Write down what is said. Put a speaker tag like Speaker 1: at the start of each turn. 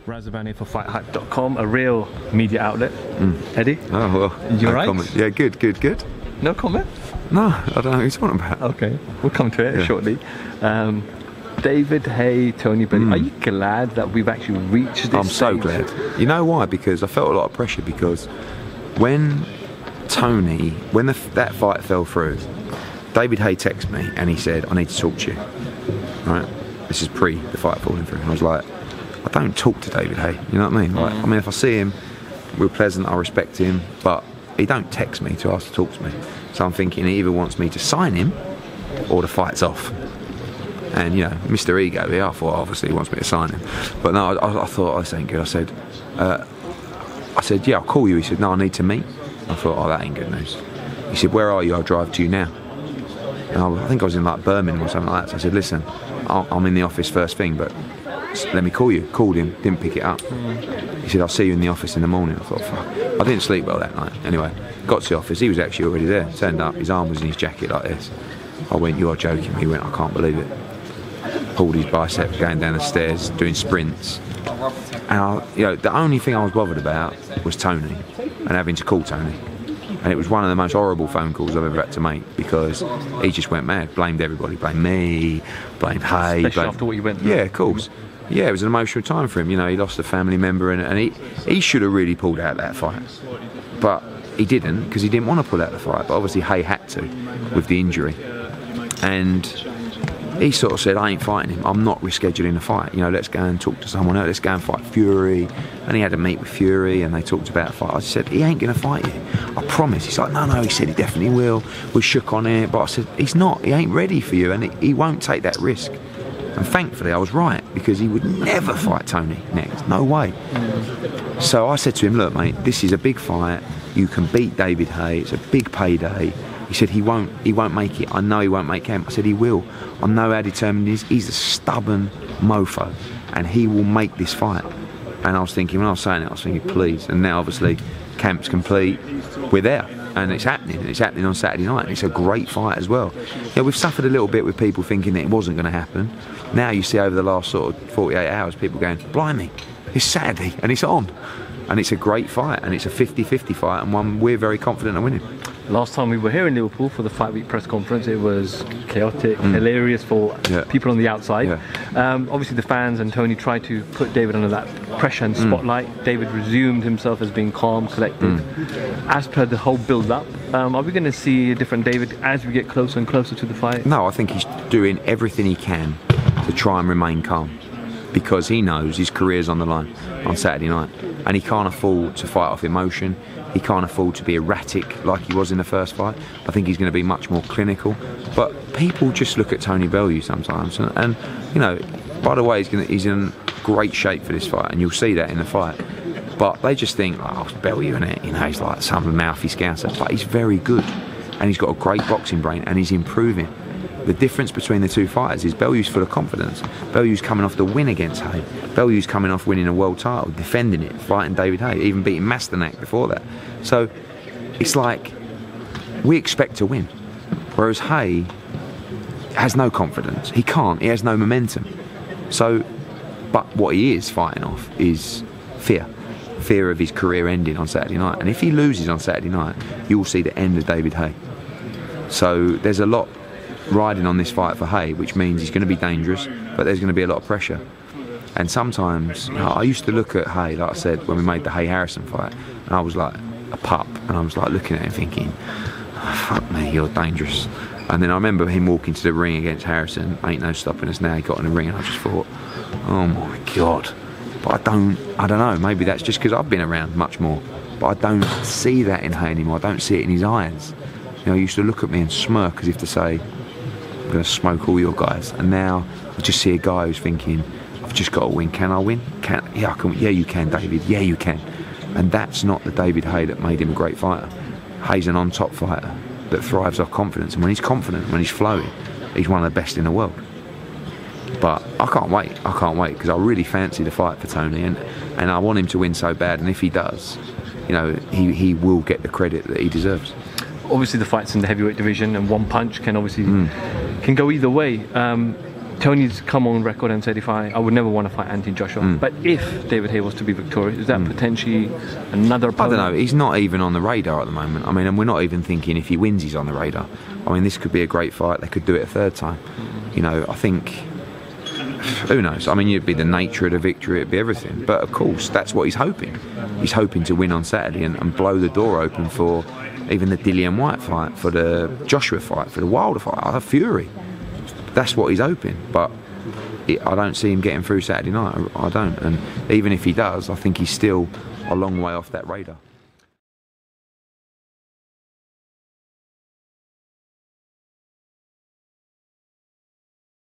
Speaker 1: Razavani for FightHype.com, a real media outlet. Eddie?
Speaker 2: Oh, well.
Speaker 1: You
Speaker 2: no
Speaker 1: alright?
Speaker 2: comment. Yeah, good.
Speaker 1: No comment?
Speaker 2: No, I don't know who you're talking about.
Speaker 1: Okay, we'll come to it shortly. David Haye, Tony Bellew, are you glad that we've actually reached this
Speaker 2: I'm so
Speaker 1: stage?
Speaker 2: glad. You know why? Because I felt a lot of pressure, because when that fight fell through, David Haye texted me and he said, I need to talk to you. Right? This is pre the fight falling through. And I was like, I don't talk to David Haye, you know what I mean? Like, I mean, if I see him, we're pleasant, I respect him, but he don't text me to ask to talk to me. So I'm thinking he either wants me to sign him or the fight's off. And, you know, Mr. Ego here, I thought obviously he wants me to sign him. But no, I thought, this ain't good. I said, yeah, I'll call you. He said, no, I need to meet. I thought, oh, that ain't good news. He said, where are you? I'll drive to you now. And I think I was in like Birmingham or something like that. So I said, listen, I'm in the office first thing, but let me call you. Called him, didn't pick it up. He said, I'll see you in the office in the morning. I thought, fuck. I didn't sleep well that night. Anyway, got to the office. He was actually already there. Turned up, his arm was in his jacket like this. I went, you are joking. He went, I can't believe it. Pulled his bicep going down the stairs, doing sprints. And the only thing I was bothered about was Tony and having to call Tony. And it was one of the most horrible phone calls I've ever had to make, because he just went mad, blamed everybody, blamed me, blamed Haye.
Speaker 1: Especially after what you went through.
Speaker 2: Yeah, of course. Yeah, it was an emotional time for him. You know, he lost a family member, and he should have really pulled out that fight. But he didn't, because he didn't want to pull out the fight. But obviously Haye had to, with the injury. And he sort of said, I ain't fighting him. I'm not rescheduling the fight. You know, let's go and talk to someone else. Let's go and fight Fury. And he had a meet with Fury, and they talked about a fight. I said, he ain't going to fight you. I promise. He's like, no. He said he definitely will. We shook on it. But I said, he's not. He ain't ready for you, and he won't take that risk. And thankfully, I was right, because he would never fight Tony next. No way. So I said to him, look, mate, this is a big fight. You can beat David Haye. It's a big payday. He said he won't make it. I know he won't make camp. I said he will. I know how determined he is. He's a stubborn mofo, and he will make this fight. And I was thinking, when I was saying it, I was thinking, please. And now obviously camp's complete. We're there, and it's happening. It's happening on Saturday night. It's a great fight as well. Yeah, we've suffered a little bit with people thinking that it wasn't going to happen. Now you see over the last sort of 48 hours, people going, blimey, it's Saturday and it's on. And it's a great fight, and it's a 50-50 fight, and one we're very confident of winning.
Speaker 1: Last time we were here in Liverpool for the Fight Week press conference, it was chaotic, hilarious for people on the outside. Obviously the fans and Tony tried to put David under that pressure and spotlight. David resumed himself as being calm, collected. As per the whole build-up, are we going to see a different David as we get closer and closer to the fight?
Speaker 2: No, I think he's doing everything he can to try and remain calm, because he knows his career's on the line on Saturday night, and he can't afford to fight off emotion. He can't afford to be erratic like he was in the first fight. I think he's going to be much more clinical. But people just look at Tony Bellew sometimes, and you know, by the way, he's in great shape for this fight, and you'll see that in the fight. But they just think, oh, it's Bellew, isn't it? You know, he's like some mouthy scouser. But he's very good, and he's got a great boxing brain, and he's improving. The difference between the two fighters is Bellew's full of confidence. Bellew's coming off the win against Haye. Bellew's coming off winning a world title, defending it, fighting David Haye, even beating Masternak before that. So it's like we expect to win, whereas Haye has no confidence. He can't. He has no momentum. So, but what he is fighting off is fear of his career ending on Saturday night. And if he loses on Saturday night, you will see the end of David Haye. So there's a lot riding on this fight for Haye, which means he's going to be dangerous, but there's going to be a lot of pressure. And sometimes, you know, I used to look at Haye, like I said, when we made the Haye Harrison fight, and I was like a pup, and I was like looking at him thinking, oh, fuck me, you're dangerous. And then I remember him walking to the ring against Harrison, ain't no stopping us now. He got in the ring, and I just thought, oh my God. But I don't know, maybe that's just because I've been around much more, but I don't see that in Haye anymore. I don't see it in his eyes. You know, he used to look at me and smirk as if to say, I'm going to smoke all your guys. And now I just see a guy who's thinking, I've just got to win. Can I win? Yeah, I can. Yeah, you can, David. Yeah, you can. And that's not the David Haye that made him a great fighter. Haye's an on-top fighter that thrives off confidence. And when he's confident, when he's flowing, he's one of the best in the world. But I can't wait. I can't wait, because I really fancy the fight for Tony, and I want him to win so bad. And if he does, you know, he will get the credit that he deserves.
Speaker 1: Obviously the fight's in the heavyweight division, and one punch can obviously can go either way. Tony's come on record and said, I would never want to fight Anthony Joshua. But if David Haye was to be victorious, is that potentially another opponent?
Speaker 2: I don't know. He's not even on the radar at the moment. I mean, and we're not even thinking if he wins, he's on the radar. I mean, this could be a great fight. They could do it a third time. You know, I think, who knows? I mean, it'd be the nature of the victory, it'd be everything. But of course, that's what he's hoping. He's hoping to win on Saturday and blow the door open for even the Dillian White fight, for the Joshua fight, for the Wilder fight, Fury. That's what he's hoping. But I don't see him getting through Saturday night. I don't. And even if he does, I think he's still a long way off that radar.